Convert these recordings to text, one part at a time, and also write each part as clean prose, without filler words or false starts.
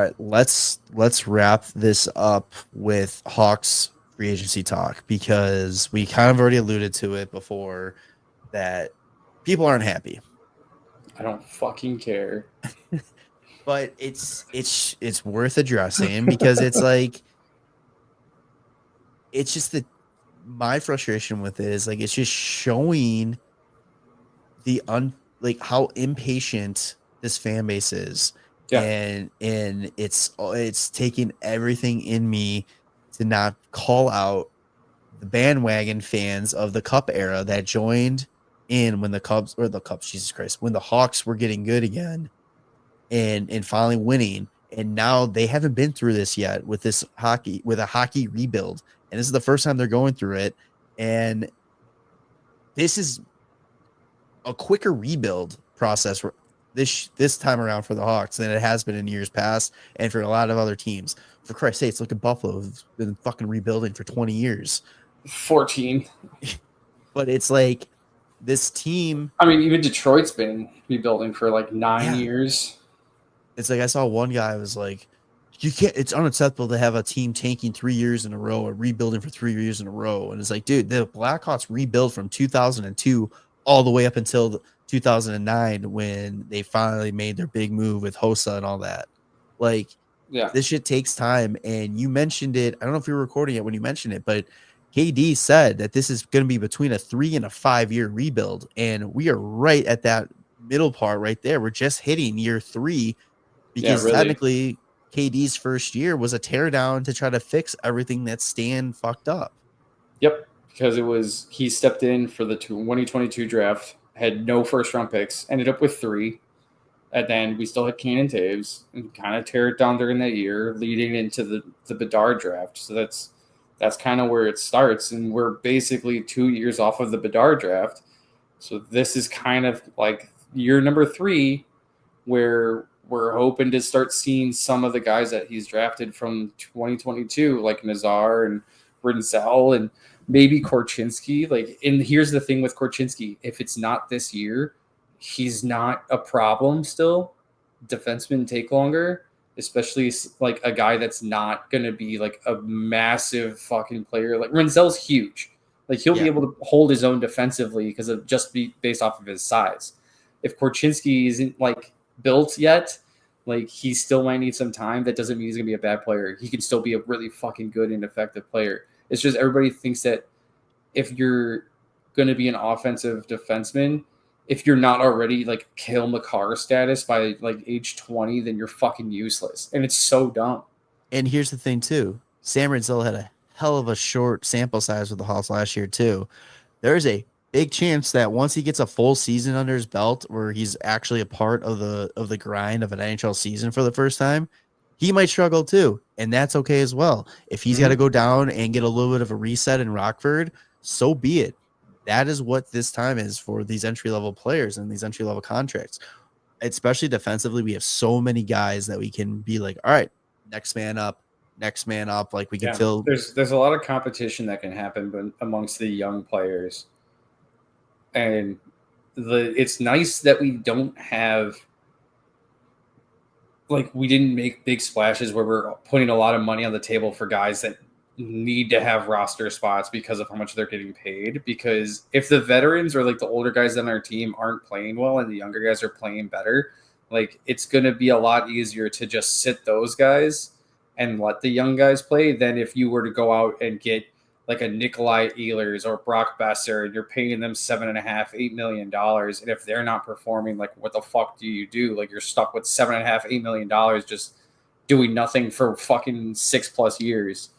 All right, let's wrap this up with Hawks free agency talk because we kind of already alluded to it before that people aren't happy. I don't fucking care. But it's worth addressing because it's like it's just that my frustration with it is like it's just showing the like how impatient this fan base is, Yeah, and it's taking everything in me to not call out the bandwagon fans of the Cup era that joined in when the Cubs, Jesus Christ, when the Hawks were getting good again and finally winning. And now they haven't been through this yet with a hockey rebuild. And this is the first time they're going through it. And this is a quicker rebuild process this time around for the Hawks than it has been in years past and for a lot of other teams. For Christ's sakes, look at Buffalo, who's been fucking rebuilding for 20 years. 14. But it's like this team, I mean, even Detroit's been rebuilding for like 9 yeah. years. It's like I saw one guy was like, you can't, it's unacceptable to have a team tanking 3 years in a row or rebuilding for 3 years in a row. And it's like, dude, the Blackhawks rebuilt from 2002 all the way up until 2009 when they finally made their big move with Hossa and all that. Like, Yeah, this shit takes time. And you mentioned it. I don't know if you were recording it when you mentioned it, but KD said that this is going to be between a 3 and a 5 year rebuild. And we are right at that middle part right there. We're just hitting year 3 yeah, because really. technically KD's first year was a teardown to try to fix everything that Stan fucked up. Yep, because it was he stepped in for the 2022 draft, had no first round picks, ended up with 3, and then we still had Kane and Taves, and kind of tear it down during that year, leading into the Bedard draft. So that's kind of where it starts, and we're basically 2 years off of the Bedard draft. So this is kind of like year number 3, where we're hoping to start seeing some of the guys that he's drafted from 2022, like Nazar and Rinzel and maybe Korchinski. Like, and here's the thing with Korchinski: if it's not this year, he's not a problem still. Defensemen take longer, especially like a guy that's not going to be like a massive fucking player. Like Rinzel's huge. Like he'll be Yeah. able to hold his own defensively because of just be based off of his size. If Korchinski isn't like built yet, like he still might need some time. That doesn't mean he's gonna be a bad player. He can still be a really fucking good and effective player. It's just everybody thinks that if you're gonna be an offensive defenseman, if you're not already like Kale McCarr status by like age 20, then you're fucking useless. And it's so dumb. And here's the thing too. Sam Rinzel had a hell of a short sample size with the Hawks last year too. There's a big chance that once he gets a full season under his belt where he's actually a part of the grind of an NHL season for the first time, he might struggle too. And that's okay as well. If he's got to Mm-hmm. go down and get a little bit of a reset in Rockford, so be it. That is what this time is for these entry level players and these entry level contracts. Especially defensively, we have so many guys that we can be like, all right, next man up, next man up. Like we can Yeah, fill. there's a lot of competition that can happen amongst the young players, and it's nice that we don't have like we didn't make big splashes where we're putting a lot of money on the table for guys that need to have roster spots because of how much they're getting paid. Because if the veterans or like the older guys on our team aren't playing well and the younger guys are playing better, like it's going to be a lot easier to just sit those guys and let the young guys play than if you were to go out and get like a Nikolai Ehlers or Brock Besser and you're paying them $7.5, $8 million. And if they're not performing, like what the fuck do you do? Like you're stuck with $7.5, $8 million just doing nothing for fucking 6+ years.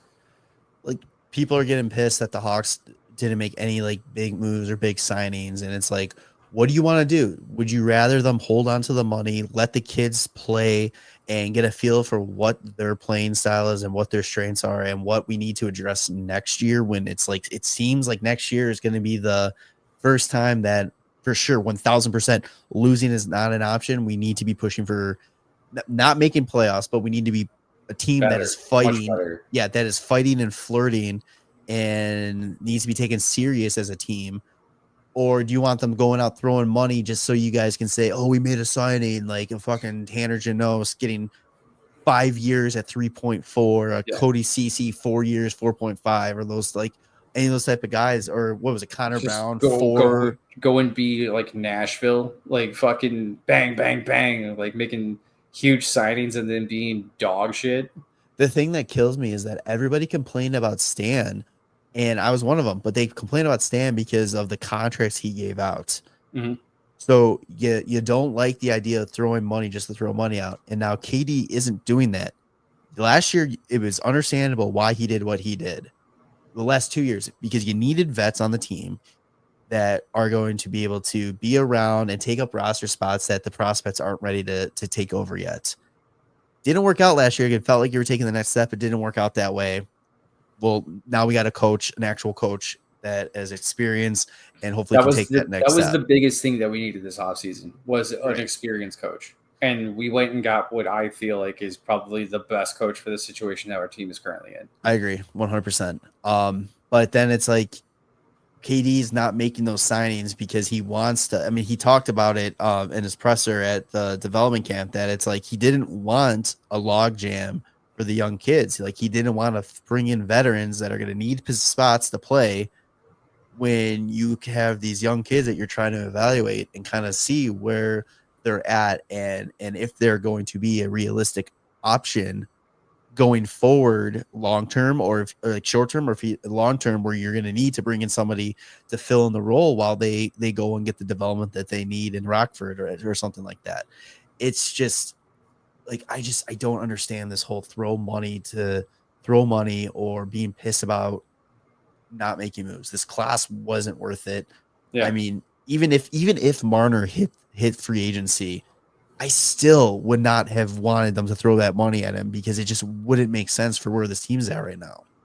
Like people are getting pissed that the Hawks didn't make any like big moves or big signings, and it's like, what do you want to do? Would you rather them hold on to the money, let the kids play, and get a feel for what their playing style is and what their strengths are and what we need to address next year? When it's like it seems like next year is going to be the first time that for sure 1000% losing is not an option. We need to be pushing for not making playoffs, but we need to be a team that is Better, much fighting. better. Yeah, that is fighting and flirting and needs to be taken serious as a team. Or do you want them going out throwing money just so you guys can say, "Oh, we made a signing," like a fucking Tanner Janos getting 5 years at 3.4, Yeah. Cody Cece 4 years 4.5, or those like any of those type of guys, or what was it, Connor Just Brown go 4. go and be like Nashville, like fucking bang bang bang, like making huge signings and then being dog shit. The thing that kills me is that everybody complained about Stan, and I was one of them, but they complained about Stan because of the contracts he gave out. Mm-hmm. So you don't like the idea of throwing money just to throw money out. And now KD isn't doing that. Last year, it was understandable why he did what he did. The last 2 years, because you needed vets on the team that are going to be able to be around and take up roster spots that the prospects aren't ready to take over yet. Didn't work out last year. It felt like you were taking the next step. It didn't work out that way. Well, now we got a coach, an actual coach that has experience and hopefully can take that next That was step. the biggest thing that we needed this offseason was an Right. experienced coach. And we went and got what I feel like is probably the best coach for the situation that our team is currently in. I agree 100%. But then it's like KD's not making those signings because he wants to. I mean, he talked about it in his presser at the development camp that it's like he didn't want a log jam for the young kids. Like he didn't want to bring in veterans that are going to need spots to play when you have these young kids that you're trying to evaluate and kind of see where they're at and if they're going to be a realistic option going forward long term or like short term or long term where you're going to need to bring in somebody to fill in the role while they go and get the development that they need in Rockford or something like that. It's just like I don't understand this whole throw money or being pissed about not making moves. This class wasn't worth it. Yeah. I mean, even if Marner hit free agency, I still would not have wanted them to throw that money at him because it just wouldn't make sense for where this team's at right now.